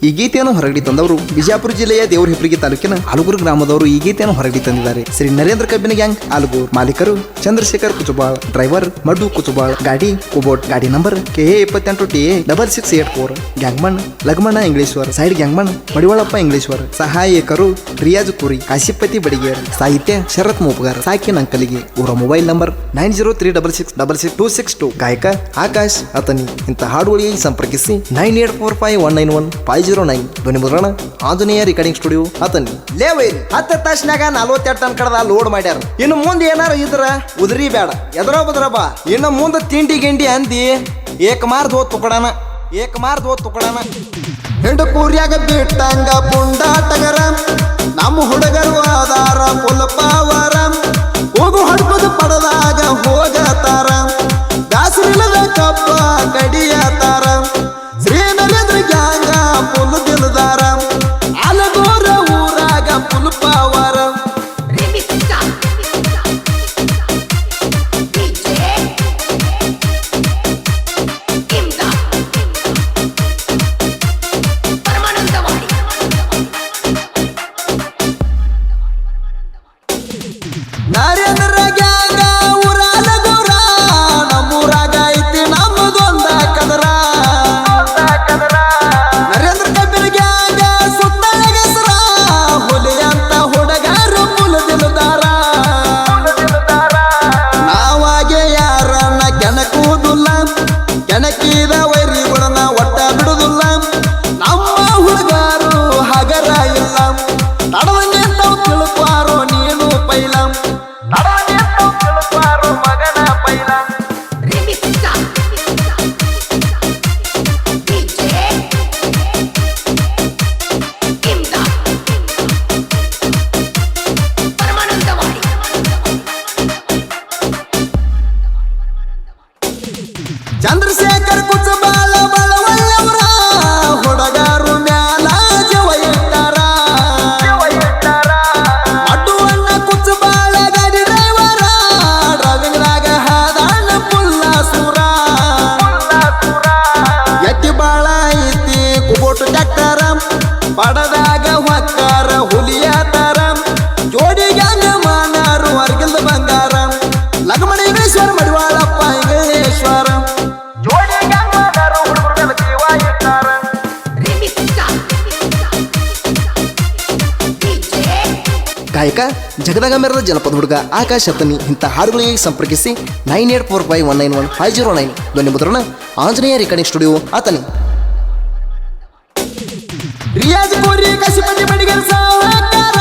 ಈ ಗೀತೆಯನ್ನು ಹೊರಗಡೆ ತಂದವರು ಬಿಜಾಪುರ ಜಿಲ್ಲೆಯ ದೇವರಹಿಪ್ಪರಗಿ ತಾಲೂಕಿನ ಆಲೂಗೂರು ಗ್ರಾಮದವರು ಈ ಗೀತೆಯನ್ನು ಹೊರಗಡೆ ತಂದಿದ್ದಾರೆ. ಶ್ರೀ ನರೇಂದ್ರ ಕಬ್ಬಿನ ಗ್ಯಾಂಗ್ ಆಲೂಗೂರು. ಮಾಲೀಕರು ಚಂದ್ರಶೇಖರ್ ಕುಚುಬಾಳ್, ಡ್ರೈವರ್ ಮಡ್ಡು ಕುಚುಬಾಳ್, ಗಾಡಿ ಕುಬೋಟ್, ಗಾಡಿ number KA 28TA6684, gangman Lagamanna Ingleshwar, side gangman Madivalappa Ingleshwar, ಸಹಾಯಕರು ರಿಯಾಜ್ ಕುರಿ, ಕಾಶಿಪತಿ ಬಡಿಗೇರ್, ಸಾಹಿತ್ಯ ಶರತ್ ಮೂಪಗಾರ್, ಸಾಕಿನ್ ಅಂಕಲಿಗೆ. ಇವರ ಮೊಬೈಲ್ ನಂಬರ್ 9036666262. ಗಾಯಕ ಆಕಾಶ್ ಅತನಿ. ಇಂಥ ಹಾಡುಗಳಿಗೆ ಸಂಪರ್ಕಿಸಿ 9845191509. ಧ್ವನಿ ಮುದ್ರಣ ಆಂಜನೇಯ ರೆಕಾರ್ಡಿಂಗ್ ಸ್ಟುಡಿಯೋ ಅತನಿ. ಲೇವೈರಿ 10 ತಾಸ್ನಾಗ 42 ಟನ್ ಕಡದ ಲೋಡ್ ಮಾಡ್ಯಾರ. ಇನ್ನು ಮುಂದೆ ಏನಾರ ಇದ್ರ ಉದ್ರಿ ಬೇಡ, ಎದರ ಬದ್ರ ಬಾ. ಇನ್ನು ಮುಂದೆ ತಿಂಡಿ ಗಿಂಡಿ ಅಂದಿ ಏಕಮಾರ್ ದೋ ತುಕಡಾನ ಹೆಂಡು ಕೂರ್ಯಾಗ ಬಿಟ್ಟಂಗ ಪುಂಡಾಟಗರ ನಮ್ಮ ಹುಡುಗರು ಆಧಾರ ಪುಲ್ಪಾವರ ಹೋಗು ಹಡ್ಕೋದು ಪಡದಾಗ ಹೋಗತಾರ ದಾಸರಿಲ್ಲದ ಕಪ್ಪ ಕಡಿಯತಾರ. ಶ್ರೀ ನರೇಂದ್ರ ಗ್ಯಾಂಗ ಪುಲ್ ದಿಲ್ದಾರ ಆಲಗೋರ ಊರಾಗ ಪುಲ್ಪಾವರ. ನರೇಂದ್ರ ಗ್ಯಾಂಗ ಊರಾಲ ಗೋರ ನಮ್ಮೂರಾಗ ಐತಿ ನಮ್ಮದೊಂದ ಕದರ. ನರೇಂದ್ರ ಕಬ್ಬಿನ ಗ್ಯಾಂಗ ಸುತ್ತ ಹೆಸರ ಹುಲಿ ಅಂತ ಹುಡುಗರು ಪುಲ್ ದಿಲ್ದಾರ. ನಾವಾಗೆ ಯಾರನ್ನ ಕೆಣಕುವುದಿಲ್ಲ, ಕೆಣಕಿದ ವೈರಿಗಳನ್ನ ಒಟ್ಟ ಬಿಡುದಿಲ್ಲ. ನಮ್ಮ ಹುಡುಗರು ಹಗರ ಇಲ್ಲ, ತಡವಂಗೆ ತಾವು ತಿಳ್ಪಾರೋ ನೀನು ಪೈಲ, ಮಗನ ಪೈಲ. ಚಂದ್ರಶೇಖರ್ ಕುಚಬಾಳ ಬಳವಳ್ಳವರ ಹುಡುಗರು ಮ್ಯಾಲ ಜವ ಇಟ್ಟಾರ. ಅಡ್ಡುವಣ್ಣ ಕುಚಬಾಳ ಗಾಡಿ ಡ್ರೈವರ ಡ್ರೈವಿಂಗ್ನಾಗ ಹಾದಾಣ ಪುಲ್ಲ ಸೂರ. ಎತ್ತಿ ಬಾಳ ಐತಿ ಕುಬೋಟು ಟ್ಯಾಕ್ಟರ ಪಡದಾಗ ಹೊಕ್ಕಾರ ಹುಲಿಯಾತಾರ. ಜೋಡಿ ಗ್ಯಾಂಗ ಮಾನಾರು ಅರ್ಗಿಲ್ದ ಬಂಗಾರ ಲಗಮಣ ಇಂಗ್ಲೇಶ್ವರ ಮಡಿವಾಳಪ್ಪ ಇಂಗ್ಲೇಶ್ವರ. ಗಾಯಕ ಜಗದಾಗ ಮೆರೆದ ಜನಪದ ಹುಡುಗ ಆಕಾಶ್ ಅತನಿ. ಇಂಥ ಹಾಡುಗಳಿಗೆ ಸಂಪರ್ಕಿಸಿ 9845191509. ಧ್ವನಿ ಮುದ್ರಣ ಆಂಜನೇಯ ರೆಕಾರ್ಡಿಂಗ್ ಸ್ಟುಡಿಯೋ ಅತನಿ. ರಿಯಾಜ್ ಕೋರಿ ಕಾಶಿಪತಿ ಬಡಿಗೇರ್ ಸಾವಕಾರ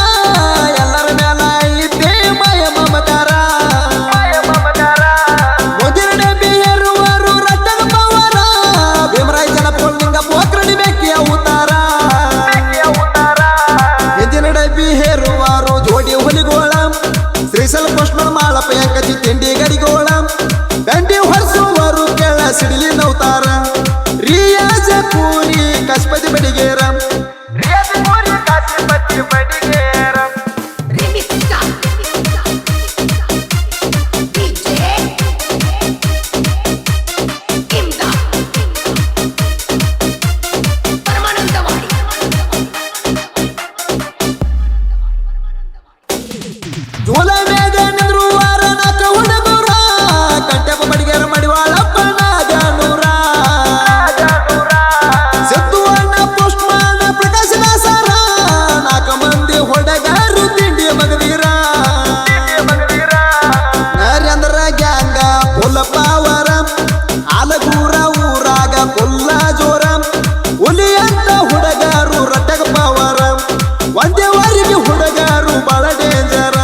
ಎಲ್ಲರ ಮ್ಯಾಲ ಐತೆ ಮಾಯ ಮಮಕಾರ. ಮೊದಲನೇ ಬಿಹೇರುವರು ರಟ್ಟದ ಪವರ ಭೀಮರಾಯ ಜನಪೋಳ್ನಿಂಗ ಪೋಕ್ರಡಿ ಬೇಕಿ ಅವತಾರ. ಎಂದಿನ ಡಬ್ಬಿ ಹೇರುವಾರು ಜೋಡಿ ಹುಲಿಗೋಳ ಶ್ರೀಶೈಲ ಪೋಸ್ಟ್ಮನ್ ಮಾಳಪ್ಪ ಎಂಕತಿ ತಿಂಡಿ ಗಡಿಗೋಳ. ದಂಡಿ ಹೊರಸುವರು ಕೆಳ ಸಿಡಿಲಿ ನೌತಾರ ರಿಯಾಜ ಕೂರಿ ಕಾಶಿಪತಿ ಬಡಿಗೇರ. ಜೋಲ ಮೇಗ ನಿಂದ್ರುವಾರ ನಾಕ ಹುಡುಗರ ಕಂಟೆಪ್ಪ ಬಡಿಗೇರ ಮಡಿವಾಳಪ್ಪ ನಾಗನೂರ. ಸಿದ್ದುವಣ್ಣ ಪೋಸ್ಟ್ಮನ್ ಪ್ರಕಾಶ ದಾಸರ ನಾಲ್ಕು ಮಂದಿ ಹುಡುಗರು ತಿಂಡಿ ಮಗದೀರ. ನರೇಂದ್ರ ಗ್ಯಾಂಗ ಪುಲ್ ಪಾವರ ಆಲಗೂರ ಊರಾಗ ಪುಲ್ಲ ಜೋರ. ಹುಲಿ ಅಂತ ಹುಡುಗರು ರಟ್ಟಗ ಪಾವರ ಒಂದೇ ವಾರಿಗೆ ಹುಡುಗರು ಬಾಳ ಡೇಂಜರ.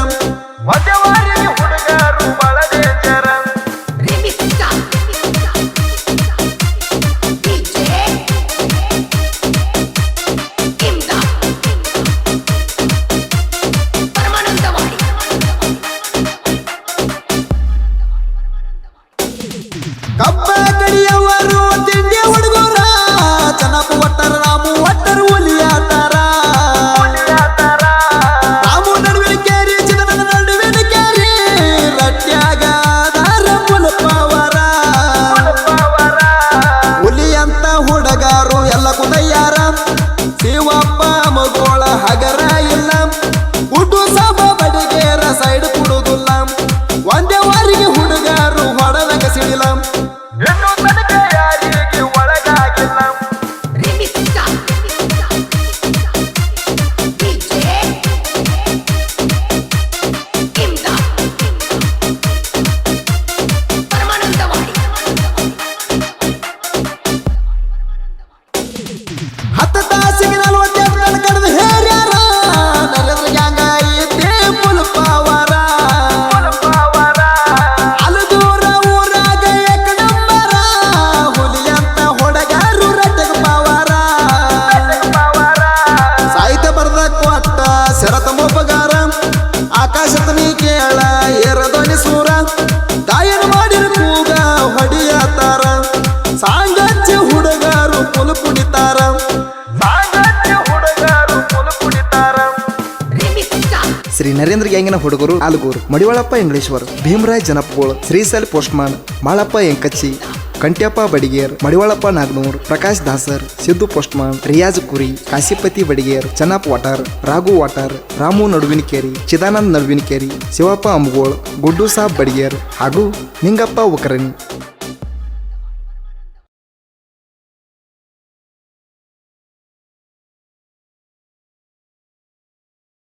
ಕಬ್ಬ ಕಡಿಯವರು ತಿಂಡಿ ಹುಡುಗರ ಚೆನ್ನಪ್ಪ ಒಟ್ಟರ ರಾಮು ಒಟ್ಟರು ಶ್ರೀ ನರೇಂದ್ರ ಗ್ಯಾಂಗಿನ ಹುಡುಗರು ಆಲಗೂರು, ಮಡಿವಾಳಪ್ಪ ಇಂಗ್ಲೇಶ್ವರ್, ಭೀಮರಾಯ್ ಜನಪ್ಗೋಳ್, ಶ್ರೀಸಲ್ ಪೋಸ್ಟ್ಮಾನ್, ಮಾಳಪ್ಪ ಎಂಕಚ್ಚಿ, ಕಂಟ್ಯಪ್ಪ ಬಡಿಗೇರ್, ಮಡಿವಾಳಪ್ಪ ನಾಗನೂರ್, ಪ್ರಕಾಶ್ ದಾಸರ್, ಸಿದ್ದು ಪೋಸ್ಟ್ಮಾನ್, ರಿಯಾಜ್ ಕುರಿ, ಕಾಶಿಪತಿ ಬಡಿಗೇರ್, ಚನ್ನಪ್ಪ ವಾಟಾರ್, ರಾಘು ವಾಟಾರ್, ರಾಮು ನಡುವಿನಕೇರಿ, ಚಿದಾನಂದ್ ನಡುವಿನಕೇರಿ, ಶಿವಪ್ಪ ಅಂಬಗೋಳ್, ಗುಡ್ಡು ಸಾಬ್ ಬಡಿಗೇರ್ ಹಾಗೂ ನಿಂಗಪ್ಪ ಉಕರಣಿ.